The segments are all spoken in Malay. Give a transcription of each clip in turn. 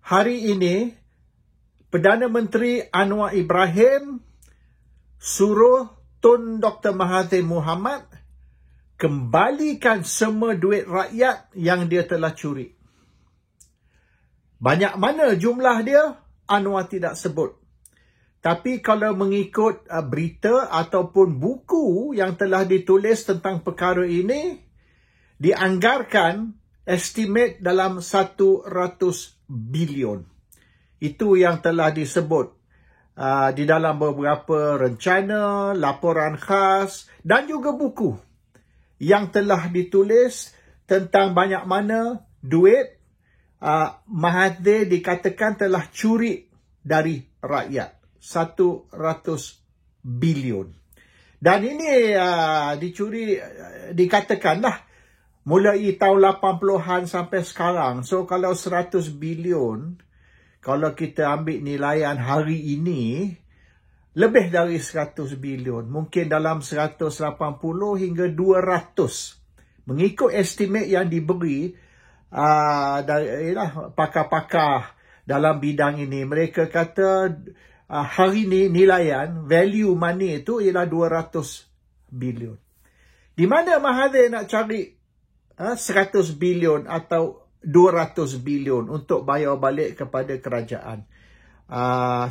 hari ini Perdana Menteri Anwar Ibrahim suruh Tun Dr. Mahathir Mohamad kembalikan semua duit rakyat yang dia telah curi. Banyak mana jumlah dia? Anwar tidak sebut. Tapi kalau mengikut berita ataupun buku yang telah ditulis tentang perkara ini, dianggarkan estimate dalam 100 bilion. Itu yang telah disebut di dalam beberapa rencana, laporan khas dan juga buku yang telah ditulis tentang banyak mana duit Mahathir dikatakan telah curi dari rakyat. 100 bilion. Dan ini dikatakanlah mulai tahun 80-an sampai sekarang. So kalau 100 bilion, kalau kita ambil nilaian hari ini, lebih dari 100 bilion. Mungkin dalam 180 hingga 200. Mengikut estimate yang diberi dari pakar-pakar dalam bidang ini. Mereka kata hari ini nilaian, value money itu ialah 200 bilion. Di mana Mahathir nak cari 100 bilion atau 200 bilion untuk bayar balik kepada kerajaan?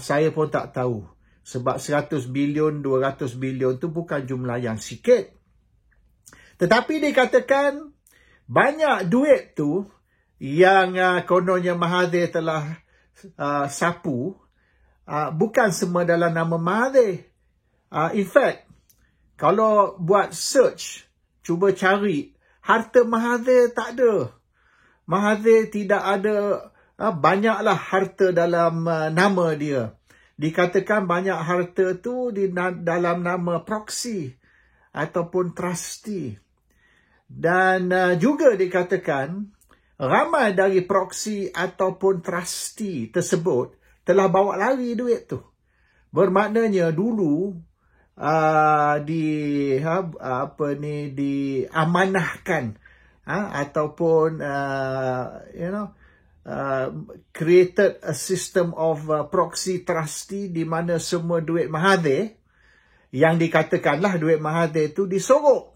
Saya pun tak tahu. Sebab 100 bilion, 200 bilion tu bukan jumlah yang sikit. Tetapi dikatakan banyak duit tu yang kononnya Mahathir telah sapu, bukan semua dalam nama Mahathir. In fact, kalau buat search, cuba cari, harta Mahathir tak ada. Mahathir tidak ada, banyaklah harta dalam nama dia. Dikatakan banyak harta tu dalam nama proxy ataupun trustee. Dan juga dikatakan ramai dari proxy ataupun trustee tersebut telah bawa lari duit tu. Bermaknanya dulu diamanahkan ataupun created a system of proxy trustee di mana semua duit Mahathir yang dikatakanlah duit Mahathir tu disorok.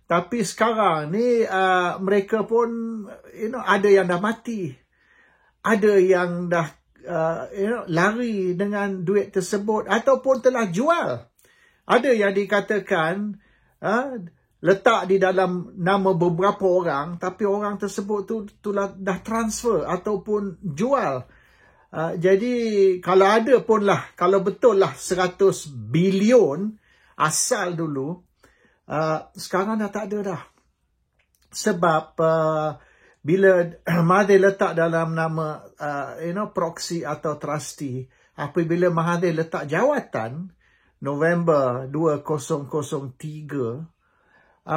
Tapi sekarang ni mereka pun ada yang dah mati. Ada yang dah lari dengan duit tersebut ataupun telah jual. Ada yang dikatakan letak di dalam nama beberapa orang, tapi orang tersebut tu dah transfer ataupun jual. Jadi kalau ada pun lah, kalau betul lah 100 bilion asal dulu, sekarang dah tak ada dah. Sebab bila Mahathir letak dalam nama proxy atau trustee, apabila Mahathir letak jawatan November 2003,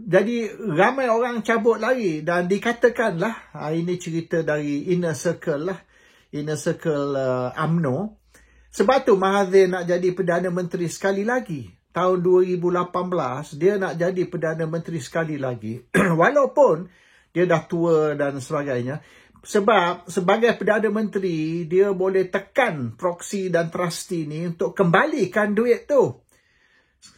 jadi ramai orang cabut lagi dan dikatakanlah, ini cerita dari inner circle lah, inner circle UMNO. Sebab tu Mahathir nak jadi Perdana Menteri sekali lagi. Tahun 2018, dia nak jadi Perdana Menteri sekali lagi. Walaupun dia dah tua dan sebagainya. Sebab sebagai Perdana Menteri, dia boleh tekan proxy dan trustee ni untuk kembalikan duit tu.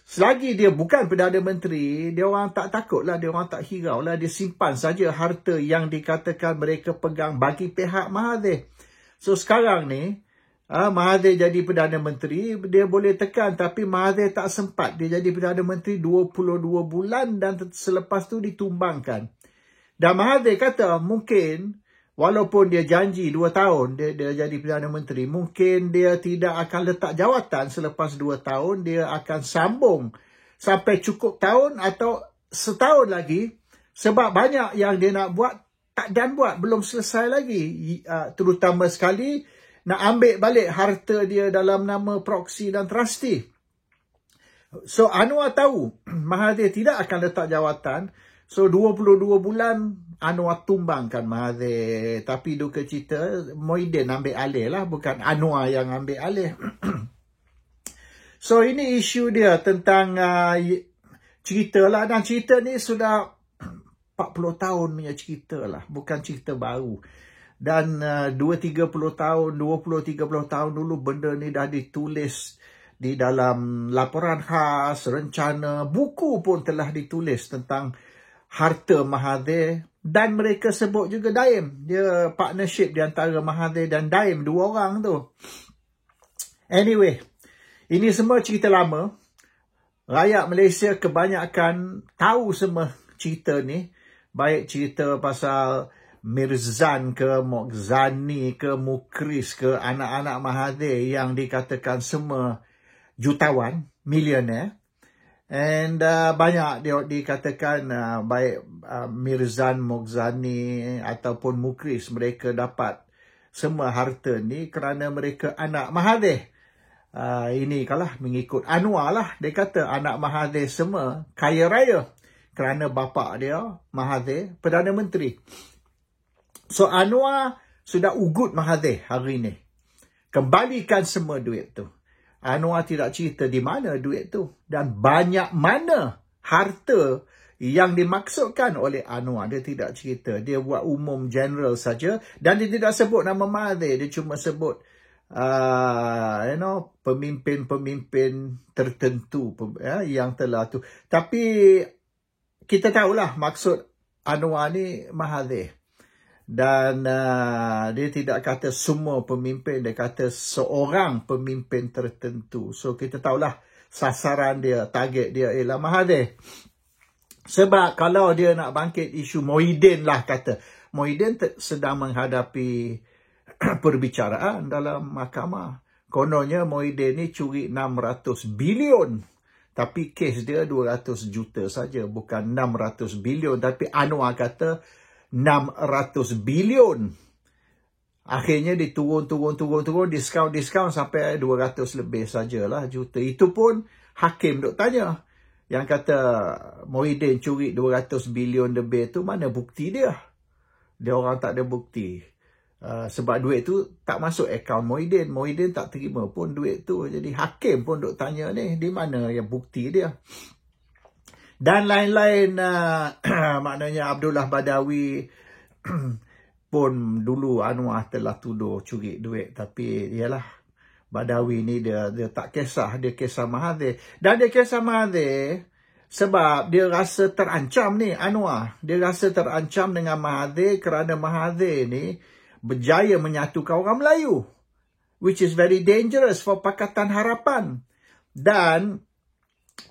Selagi dia bukan Perdana Menteri, dia orang tak takut lah, dia orang tak hirau lah. Dia simpan saja harta yang dikatakan mereka pegang bagi pihak Mahathir. So sekarang ni, Mahathir jadi Perdana Menteri, dia boleh tekan. Tapi Mahathir tak sempat. Dia jadi Perdana Menteri 22 bulan dan selepas tu ditumbangkan. Dan Mahathir kata mungkin, walaupun dia janji 2 tahun dia jadi Perdana Menteri, mungkin dia tidak akan letak jawatan selepas 2 tahun. Dia akan sambung sampai cukup tahun atau setahun lagi. Sebab banyak yang dia nak buat, tak dan buat, belum selesai lagi. Terutama sekali, nak ambil balik harta dia dalam nama proxy dan trustee. So Anwar tahu Mahathir tidak akan letak jawatan. So 22 bulan Anwar tumbangkan Mahathir. Tapi duka cita Muhyiddin ambil alih lah, bukan Anwar yang ambil alih. So ini isu dia tentang cerita lah. Dan cerita ni sudah 40 tahun punya cerita lah, bukan cerita baru. Dan 20-30 tahun dulu benda ni dah ditulis di dalam laporan khas, rencana, buku pun telah ditulis tentang harta Mahathir. Dan mereka sebut juga Daim. Dia partnership di antara Mahathir dan Daim, dua orang tu. Anyway, ini semua cerita lama. Rakyat Malaysia kebanyakan tahu semua cerita ni. Baik cerita pasal Mirzan ke, Mokzani ke, Mukris ke, anak-anak Mahathir yang dikatakan semua jutawan, milioner. And banyak dia dikatakan baik Mirzan, Mokzani ataupun Mukris, mereka dapat semua harta ni kerana mereka anak Mahathir. Ini kalau mengikut Anwar lah, dia kata anak Mahathir semua kaya raya kerana bapa dia Mahathir Perdana Menteri. So Anwar sudah ugut Mahathir hari ni. Kembalikan semua duit tu. Anwar tidak cerita di mana duit tu. Dan banyak mana harta yang dimaksudkan oleh Anwar. Dia tidak cerita. Dia buat umum general saja. Dan dia tidak sebut nama Mahathir. Dia cuma sebut pemimpin-pemimpin tertentu yang telah tu. Tapi kita tahulah maksud Anwar ni Mahathir. Dan dia tidak kata semua pemimpin, dia kata seorang pemimpin tertentu. So kita tahulah sasaran dia, target dia ialah Mahathir. Sebab kalau dia nak bangkit isu Muhyiddin lah kata. Muhyiddin sedang menghadapi perbicaraan dalam mahkamah. Kononnya Muhyiddin ni curi 600 bilion. Tapi kes dia 200 juta saja, bukan 600 bilion. Tapi Anwar kata 600 bilion. Akhirnya diturun, diskaun sampai 200 lebih sajalah juta. Itu pun hakim duk tanya. Yang kata Muhyiddin curi 200 bilion lebih tu, mana bukti dia? Dia orang tak ada bukti. Sebab duit tu tak masuk akaun Muhyiddin. Muhyiddin tak terima pun duit tu. Jadi hakim pun duk tanya ni, di mana yang bukti dia? Dan lain-lain, maknanya Abdullah Badawi pun dulu Anwar telah tuduh curi duit. Tapi ialah Badawi ni dia tak kisah, dia kisah Mahathir. Dan dia kisah Mahathir sebab dia rasa terancam ni Anwar. Dia rasa terancam dengan Mahathir kerana Mahathir ni berjaya menyatukan orang Melayu. Which is very dangerous for Pakatan Harapan. Dan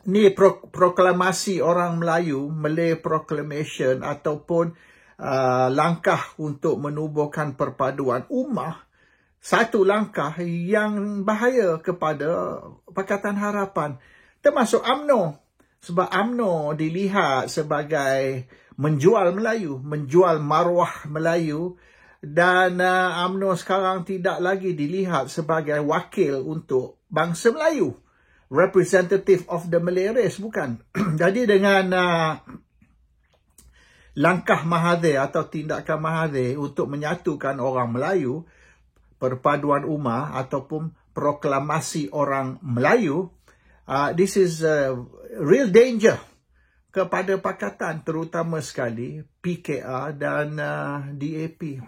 ni proklamasi orang Melayu, Malay Proclamation ataupun langkah untuk menubuhkan perpaduan ummah, satu langkah yang bahaya kepada Pakatan Harapan. Termasuk UMNO. Sebab UMNO dilihat sebagai menjual Melayu, menjual maruah Melayu. Dan UMNO sekarang tidak lagi dilihat sebagai wakil untuk bangsa Melayu. Representative of the Malay race, bukan. Jadi dengan langkah Mahathir atau tindakan Mahathir untuk menyatukan orang Melayu, perpaduan ummah ataupun proklamasi orang Melayu, this is a real danger kepada pakatan, terutama sekali PKR dan DAP.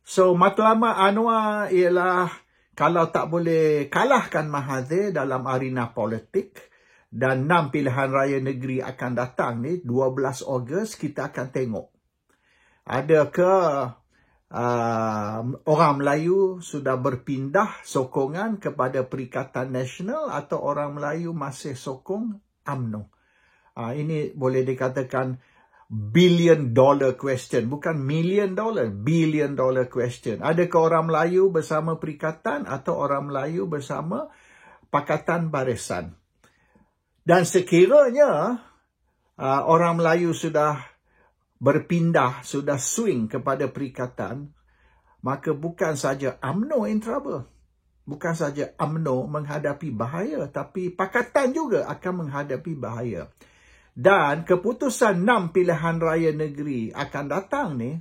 So matlamat Anwar ialah kalau tak boleh kalahkan Mahathir dalam arena politik dan 6 pilihan raya negeri akan datang ni, 12 Ogos, kita akan tengok. Adakah orang Melayu sudah berpindah sokongan kepada Perikatan Nasional atau orang Melayu masih sokong UMNO? Ini boleh dikatakan $billion question, bukan $1 million, $1 billion question. Adakah orang Melayu bersama Perikatan atau orang Melayu bersama Pakatan Barisan? Dan sekiranya orang Melayu sudah berpindah, sudah swing kepada Perikatan, maka bukan saja UMNO in trouble. Bukan saja UMNO menghadapi bahaya, tapi Pakatan juga akan menghadapi bahaya. Dan keputusan 6 pilihan raya negeri akan datang ni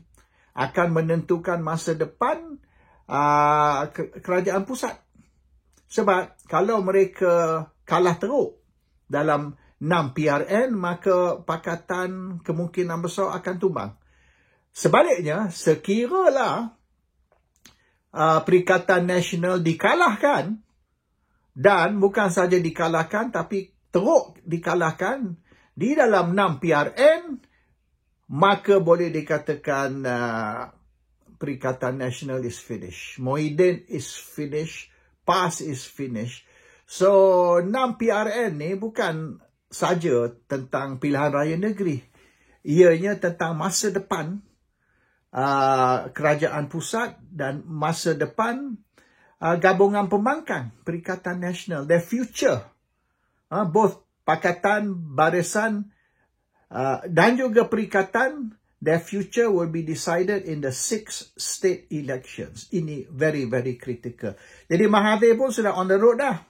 akan menentukan masa depan kerajaan pusat. Sebab kalau mereka kalah teruk dalam 6 PRN, maka Pakatan kemungkinan besar akan tumbang. sebaliknya, sekiralah Perikatan Nasional dikalahkan, dan bukan saja dikalahkan tapi teruk dikalahkan di dalam 6 PRN, maka boleh dikatakan Perikatan Nasional is finished. Muhyiddin is finished. PAS is finished. So 6 PRN ni bukan saja tentang pilihan raya negeri. Ianya tentang masa depan kerajaan pusat dan masa depan gabungan pembangkang Perikatan Nasional. Their future, both Pakatan, Barisan dan juga Perikatan, their future will be decided in the 6 state elections. Ini very, very critical. Jadi Mahathir pun sudah on the road dah.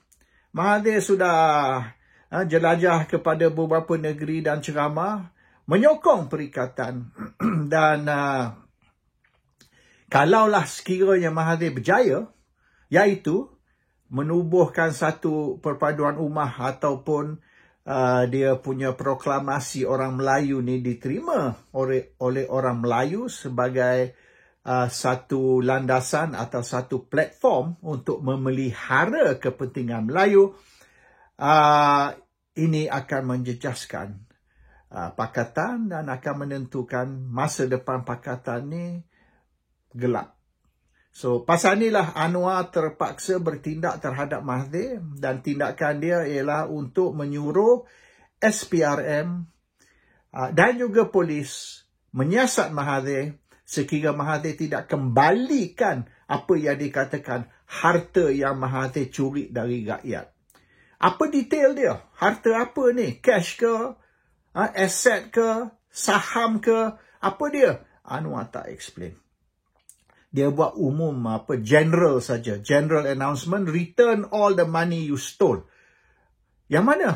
Mahathir sudah jelajah kepada beberapa negeri dan ceramah menyokong Perikatan. Dan kalaulah sekiranya Mahathir berjaya, iaitu menubuhkan satu perpaduan ummah ataupun dia punya proklamasi orang Melayu ni diterima oleh orang Melayu sebagai satu landasan atau satu platform untuk memelihara kepentingan Melayu, ini akan menjejaskan Pakatan dan akan menentukan masa depan Pakatan ni gelap. So, pasal inilah Anwar terpaksa bertindak terhadap Mahathir, dan tindakan dia ialah untuk menyuruh SPRM dan juga polis menyiasat Mahathir sekiranya Mahathir tidak kembalikan apa yang dikatakan harta yang Mahathir curi dari rakyat. Apa detail dia? Harta apa ni? Cash ke? Aset ke? Saham ke? Apa dia? Anwar tak explain. Dia buat umum, general saja. General announcement, return all the money you stole. Yang mana?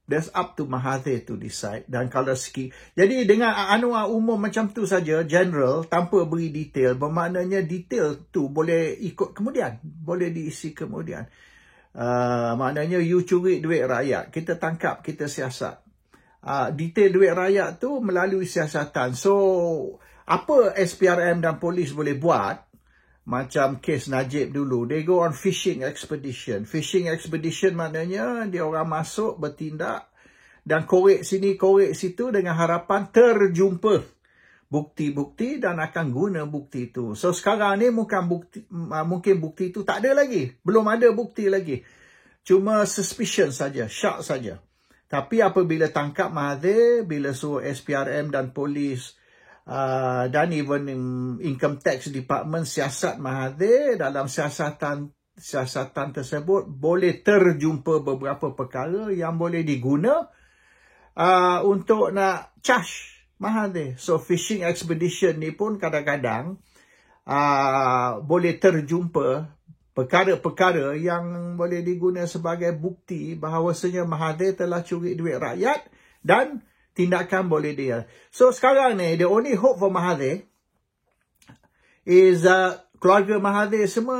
That's up to Mahathir to decide. Dan kalau jadi dengan Anwar umum macam tu saja, general, tanpa beri detail, bermaknanya detail tu boleh ikut kemudian. Boleh diisi kemudian. Maknanya you curi duit rakyat. Kita tangkap, kita siasat. Detail duit rakyat tu melalui siasatan. So, apa SPRM dan polis boleh buat, macam kes Najib dulu, they go on fishing expedition. Fishing expedition maknanya dia orang masuk, bertindak, dan korek sini, korek situ dengan harapan terjumpa bukti-bukti dan akan guna bukti itu. So sekarang ni mungkin bukti itu tak ada lagi. Belum ada bukti lagi. Cuma suspicion saja, shock saja. Tapi apabila tangkap Mahathir, bila suruh SPRM dan polis dan even income tax department siasat Mahathir, dalam siasatan tersebut boleh terjumpa beberapa perkara yang boleh diguna untuk nak charge Mahathir. So fishing expedition ni pun kadang-kadang boleh terjumpa perkara-perkara yang boleh diguna sebagai bukti bahawasanya Mahathir telah curi duit rakyat dan tindakan boleh dia. So sekarang ni, the only hope for Mahathir is keluarga Mahathir semua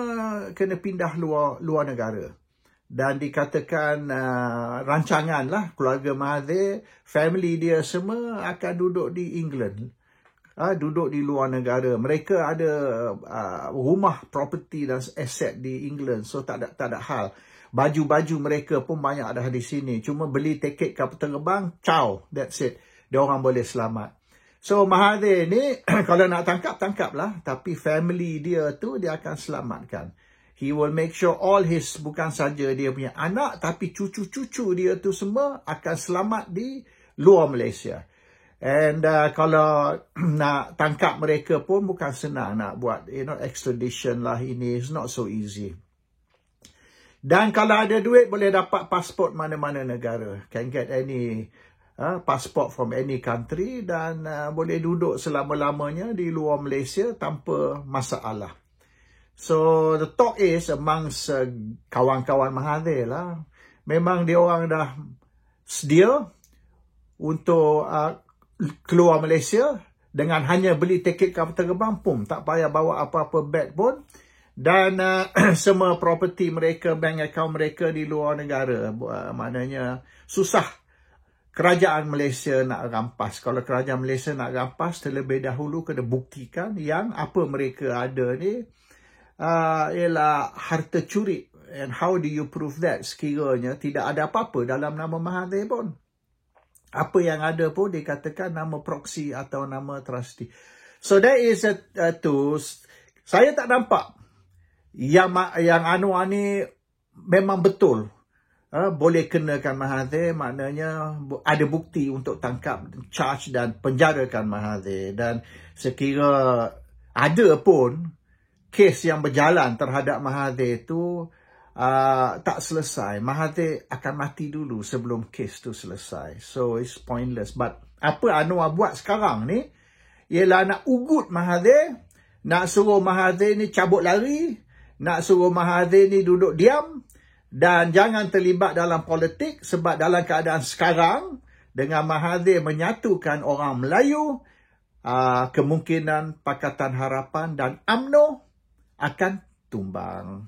kena pindah luar negara. Dan dikatakan rancangan lah, keluarga Mahathir, family dia semua akan duduk di England. Duduk di luar negara. Mereka ada rumah, property dan aset di England. So tak ada hal. Baju-baju mereka pun banyak dah di sini. Cuma beli tiket kapal terbang, ciao, that's it. Dia orang boleh selamat. So Mahathir ni, kalau nak tangkaplah. Tapi family dia tu, dia akan selamatkan. He will make sure all his, bukan saja dia punya anak, tapi cucu-cucu dia tu semua akan selamat di luar Malaysia. And kalau nak tangkap mereka pun bukan senang nak buat, extradition lah ini. It's not so easy. Dan kalau ada duit, boleh dapat pasport mana-mana negara. Can get any passport from any country dan boleh duduk selama-lamanya di luar Malaysia tanpa masalah. So, the talk is amongst kawan-kawan Mahathir lah. Memang dia orang dah sedia untuk keluar Malaysia dengan hanya beli tiket kapal terbang pun. Tak payah bawa apa-apa beg pun. Dan semua property mereka, bank account mereka di luar negara. Maknanya susah kerajaan Malaysia nak rampas. Kalau kerajaan Malaysia nak rampas, terlebih dahulu kena buktikan yang apa mereka ada ni ialah harta curi. And how do you prove that? Sekiranya tidak ada apa-apa dalam nama Mahathir pun. Apa yang ada pun dikatakan nama proxy atau nama trustee. So that is saya tak nampak yang Anwar ni memang betul boleh kenakan Mahathir, maknanya ada bukti untuk tangkap, charge dan penjarakan Mahathir. Dan sekira ada pun kes yang berjalan terhadap Mahathir tu tak selesai, Mahathir akan mati dulu sebelum kes tu selesai. So it's pointless. But apa Anwar buat sekarang ni ialah nak ugut Mahathir, nak suruh Mahathir ni cabut lari, nak suruh Mahathir ni duduk diam dan jangan terlibat dalam politik. Sebab dalam keadaan sekarang, dengan Mahathir menyatukan orang Melayu, kemungkinan Pakatan Harapan dan UMNO akan tumbang.